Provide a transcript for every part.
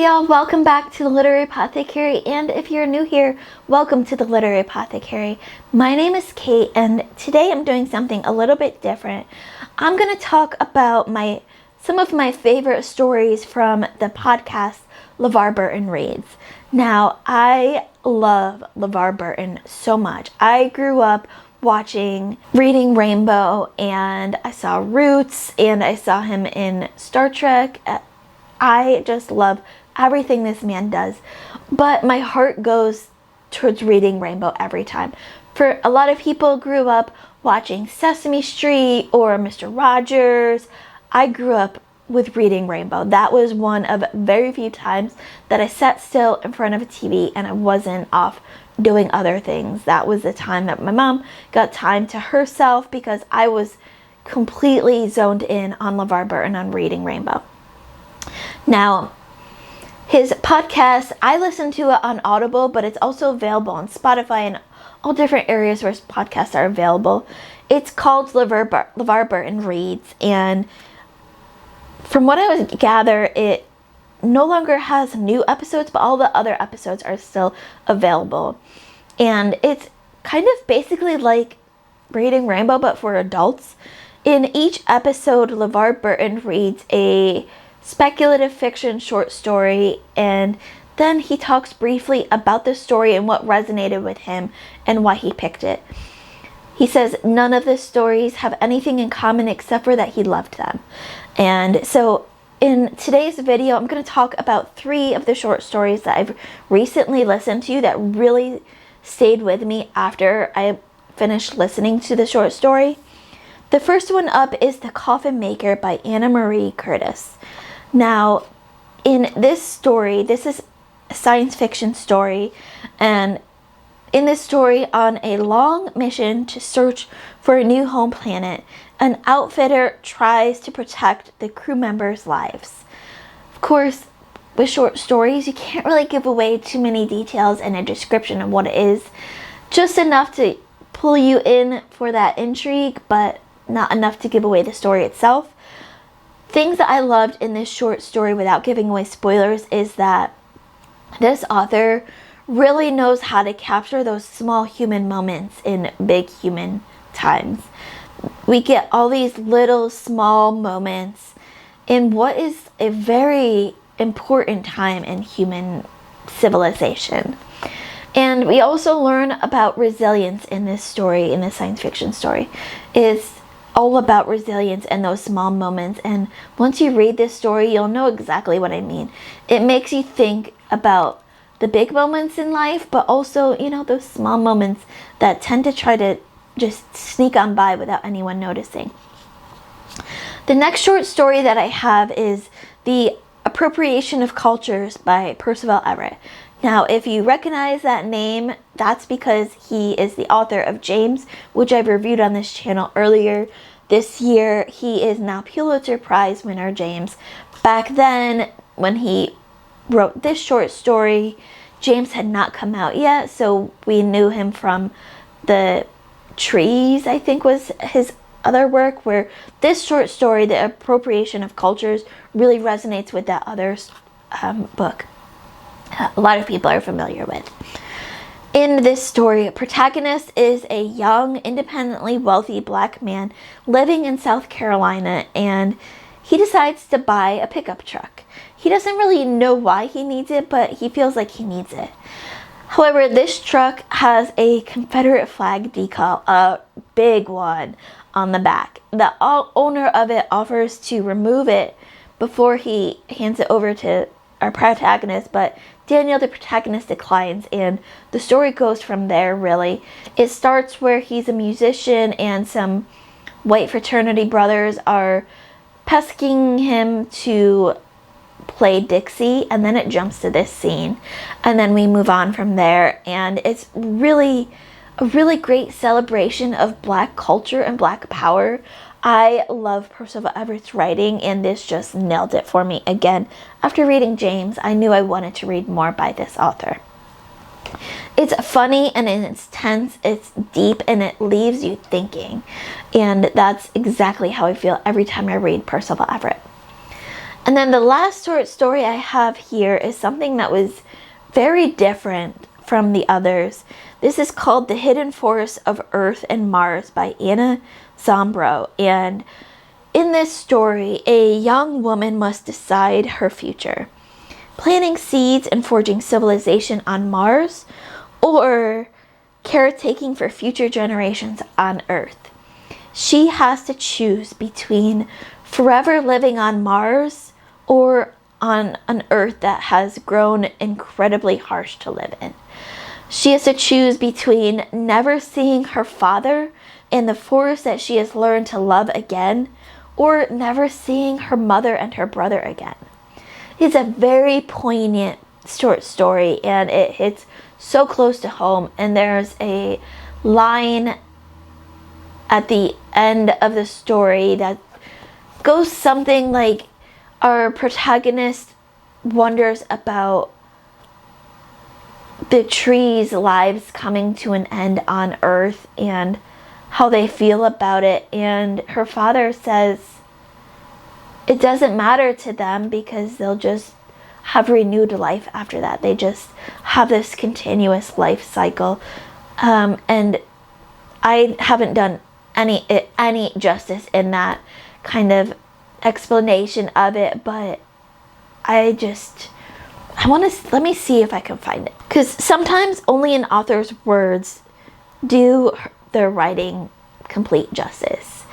y'all, welcome back to the Literary Apothecary, and if you're new here, welcome to the Literary Apothecary. My name is Kate, and today I'm doing something a little bit different. I'm going to talk about some of my favorite stories from the podcast LeVar Burton Reads. Now, I love LeVar Burton so much. I grew up reading Rainbow, and I saw Roots, and I saw him in Star Trek. I just love everything this man does, but my heart goes towards reading Rainbow every time. For a lot of people grew up watching Sesame Street or Mr. Rogers. I grew up with reading Rainbow. That was one of very few times that I sat still in front of a TV and I wasn't off doing other things. That was the time that my mom got time to herself because I was completely zoned in on LeVar Burton on reading Rainbow. Now, his podcast, I listen to it on Audible, but it's also available on Spotify and all different areas where podcasts are available. It's called LeVar Burton Reads, and from what I gather, it no longer has new episodes, but all the other episodes are still available. And it's kind of basically like reading Rainbow, but for adults. In each episode, LeVar Burton reads a speculative fiction short story, and then he talks briefly about the story and what resonated with him and why he picked it. He says none of the stories have anything in common except for that he loved them. And so in today's video, I'm going to talk about 3 of the short stories that I've recently listened to that really stayed with me after I finished listening to the short story. The first one up is The Coffin Maker by Anna Marie Curtis. Now, in this story, this is a science fiction story, and in this story, on a long mission to search for a new home planet, an outfitter tries to protect the crew members' lives. Of course, with short stories, you can't really give away too many details and a description of what it is, just enough to pull you in for that intrigue, but not enough to give away the story itself. Things that I loved in this short story, without giving away spoilers, is that this author really knows how to capture those small human moments in big human times. We get all these little small moments in what is a very important time in human civilization. And we also learn about resilience in this story, in this science fiction story. It's all about resilience and those small moments, and once you read this story, you'll know exactly what I mean. It makes you think about the big moments in life, but also, those small moments that tend to try to just sneak on by without anyone noticing. The next short story that I have is The Appropriation of Cultures by Percival Everett. Now, if you recognize that name, that's because he is the author of James, which I've reviewed on this channel earlier this year. He is now Pulitzer Prize winner James. Back then, when he wrote this short story, James had not come out yet, so we knew him from The Trees, I think was his other work, where this short story, The Appropriation of Cultures, really resonates with that other book a lot of people are familiar with. In this story, protagonist is a young, independently wealthy black man living in South Carolina, and he decides to buy a pickup truck. He doesn't really know why he needs it, but he feels like he needs it. However, this truck has a Confederate flag decal, a big one, on the back. The owner of it offers to remove it before he hands it over to our protagonist, but Daniel, the protagonist, declines, and the story goes from there, really. It starts where he's a musician and some white fraternity brothers are pesking him to play Dixie, and then it jumps to this scene, and then we move on from there, and it's really a really great celebration of Black culture and Black power. I love Percival Everett's writing, and this just nailed it for me. Again, after reading James, I knew I wanted to read more by this author. It's funny and it's tense, it's deep, and it leaves you thinking. And that's exactly how I feel every time I read Percival Everett. And then the last short story I have here is something that was very different from the others. This is called The Hidden Forest of Earth and Mars by Anna Zombro. And in this story, a young woman must decide her future. Planting seeds and forging civilization on Mars, or caretaking for future generations on Earth. She has to choose between forever living on Mars or on an Earth that has grown incredibly harsh to live in. She has to choose between never seeing her father in the forest that she has learned to love again, or never seeing her mother and her brother again. It's a very poignant short story, and it hits so close to home. And there's a line at the end of the story that goes something like, our protagonist wonders about the trees' lives coming to an end on Earth and how they feel about it. And her father says it doesn't matter to them because they'll just have renewed life after that. They just have this continuous life cycle. And I haven't done any justice in that kind of explanation of it, but let me see if I can find it, because sometimes only an author's words do their writing complete justice.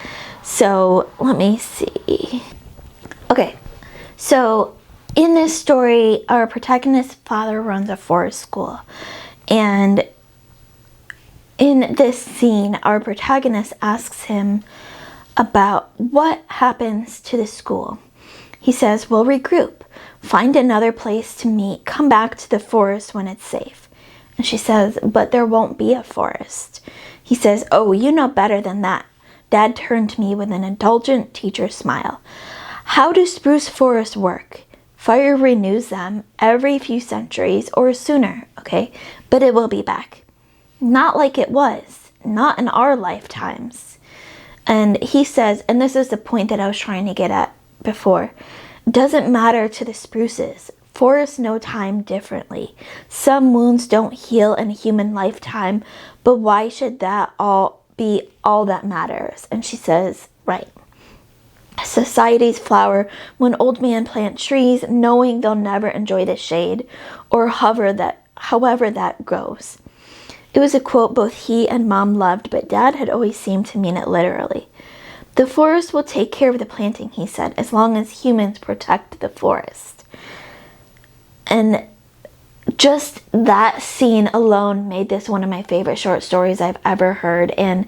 So let me see. Okay, so in this story, our protagonist's father runs a forest school, and in this scene, our protagonist asks him about what happens to the school. He says, "We'll regroup, find another place to meet, come back to the forest when it's safe." And she says, "But there won't be a forest." He says, "Oh, you know better than that." Dad turned to me with an indulgent teacher smile. "How do spruce forests work? Fire renews them every few centuries or sooner, okay? But it will be back. Not like it was, not in our lifetimes." And he says, and this is the point that I was trying to get at before, "Doesn't matter to the spruces. Forests know time differently. Some wounds don't heal in a human lifetime, but why should that be all that matters?" And she says, "Right. Societies flower when old men plant trees, knowing they'll never enjoy the shade, or however that goes." It was a quote both he and Mom loved, but Dad had always seemed to mean it literally. "The forest will take care of the planting," he said, "as long as humans protect the forest." And just that scene alone made this one of my favorite short stories I've ever heard. And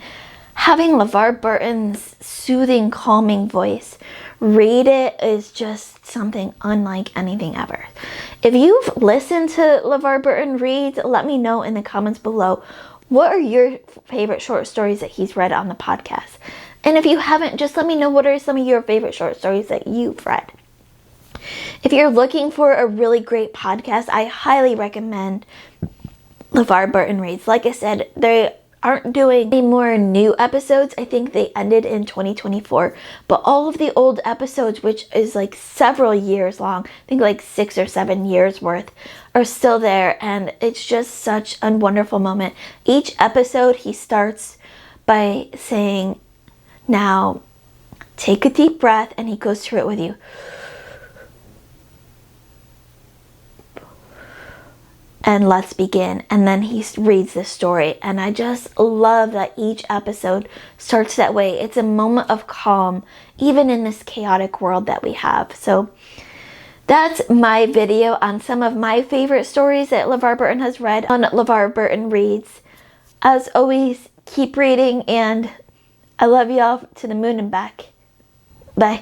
having LeVar Burton's soothing, calming voice read it is just something unlike anything ever. If you've listened to LeVar Burton Reads, let me know in the comments below. What are your favorite short stories that he's read on the podcast? And if you haven't, just let me know what are some of your favorite short stories that you've read. If you're looking for a really great podcast, I highly recommend LeVar Burton Reads. Like I said, they aren't doing any more new episodes. I think they ended in 2024, but all of the old episodes, which is like several years long, I think like 6 or 7 years worth, are still there. And it's just such a wonderful moment. Each episode he starts by saying, "Now take a deep breath," and he goes through it with you. "And let's begin." And then he reads the story. And I just love that each episode starts that way. It's a moment of calm, even in this chaotic world that we have. So that's my video on some of my favorite stories that LeVar Burton has read on LeVar Burton Reads. As always, keep reading, and I love y'all to the moon and back. Bye.